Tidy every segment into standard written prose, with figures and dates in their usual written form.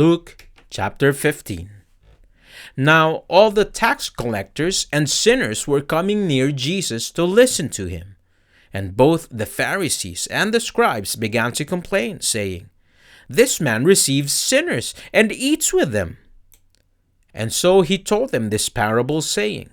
Luke chapter 15. Now all the tax collectors and sinners were coming near Jesus to listen to him. And both the Pharisees and the scribes began to complain, saying, "This man receives sinners and eats with them." And so he told them this parable, saying,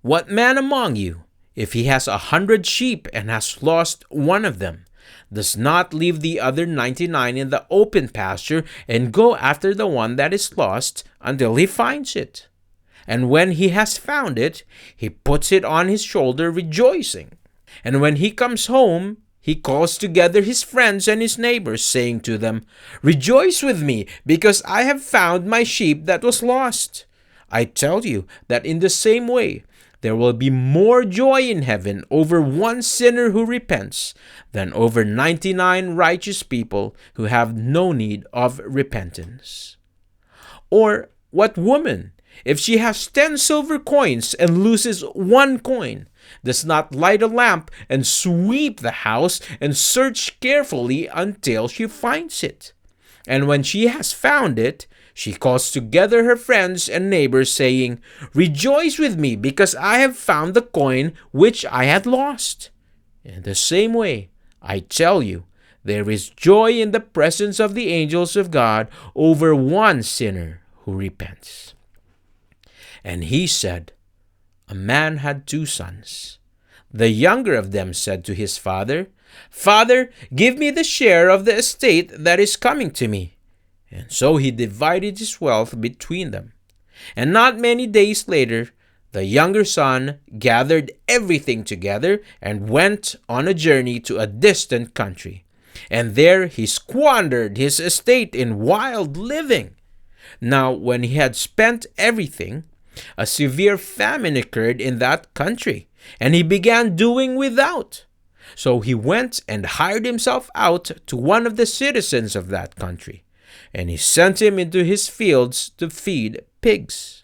"What man among you, if he has 100 sheep and has lost one of them, does not leave the other 99 in the open pasture and go after the one that is lost until he finds it? And when he has found it, he puts it on his shoulder rejoicing. And when he comes home, he calls together his friends and his neighbors, saying to them, 'Rejoice with me, because I have found my sheep that was lost.' I tell you that in the same way, there will be more joy in heaven over one sinner who repents than over 99 righteous people who have no need of repentance. Or what woman, if she has 10 silver coins and loses one coin, does not light a lamp and sweep the house and search carefully until she finds it? And when she has found it, she calls together her friends and neighbors, saying, 'Rejoice with me, because I have found the coin which I had lost.' In the same way, I tell you, there is joy in the presence of the angels of God over one sinner who repents." And he said, "A man had 2 sons. The younger of them said to his father, 'Father, give me the share of the estate that is coming to me.' And so he divided his wealth between them. And not many days later, the younger son gathered everything together and went on a journey to a distant country. And there he squandered his estate in wild living. Now, when he had spent everything, a severe famine occurred in that country, and he began doing without. So he went and hired himself out to one of the citizens of that country, and he sent him into his fields to feed pigs.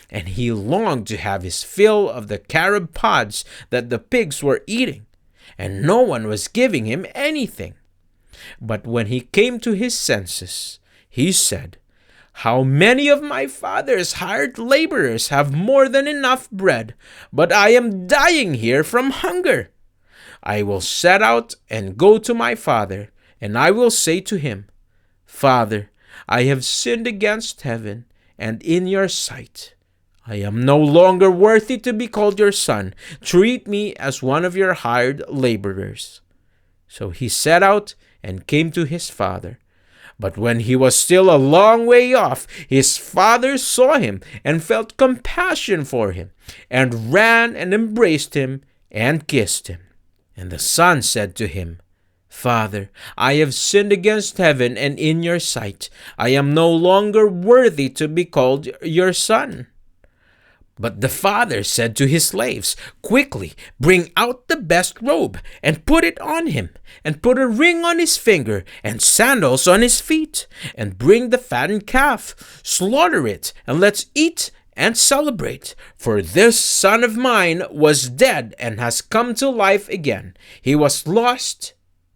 And he longed to have his fill of the carob pods that the pigs were eating, and no one was giving him anything. But when he came to his senses, he said, 'How many of my father's hired laborers have more than enough bread, but I am dying here from hunger. I will set out and go to my father, and I will say to him, Father, I have sinned against heaven and in your sight. I am no longer worthy to be called your son. Treat me as one of your hired laborers.' So he set out and came to his father. But when he was still a long way off, his father saw him and felt compassion for him, and ran and embraced him and kissed him. And the son said to him, 'Father, I have sinned against heaven and in your sight. I am no longer worthy to be called your son.' But the father said to his slaves, 'Quickly, bring out the best robe and put it on him, and put a ring on his finger and sandals on his feet, and bring the fattened calf, slaughter it, and let's eat and celebrate. For this son of mine was dead and has come to life again. He was lost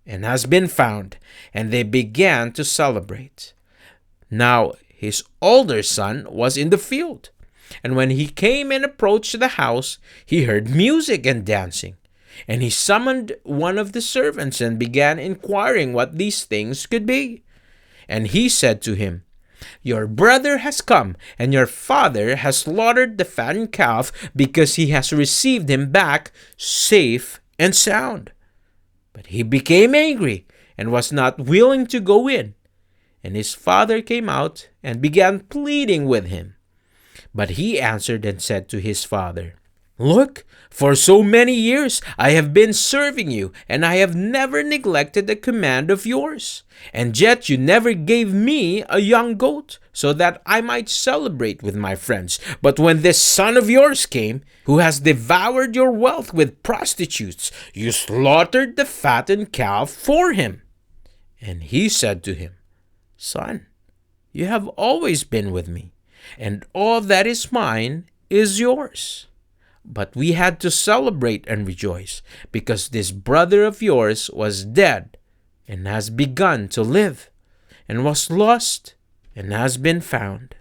and has been found.' And they began to celebrate. Now his older son was in the field. And when he came and approached the house, he heard music and dancing. And he summoned one of the servants and began inquiring what these things could be. And he said to him, 'Your brother has come, and your father has slaughtered the fattened calf, because he has received him back safe and sound.' But he became angry and was not willing to go in. And his father came out and began pleading with him. But he answered and said to his father, 'Look, for so many years I have been serving you, and I have never neglected a command of yours. And yet you never gave me a young goat, so that I might celebrate with my friends. But when this son of yours came, who has devoured your wealth with prostitutes, you slaughtered the fattened calf for him.' And he said to him, 'Son, you have always been with me, and all that is mine is yours. But we had to celebrate and rejoice, because this brother of yours was dead and has begun to live, and was lost and has been found.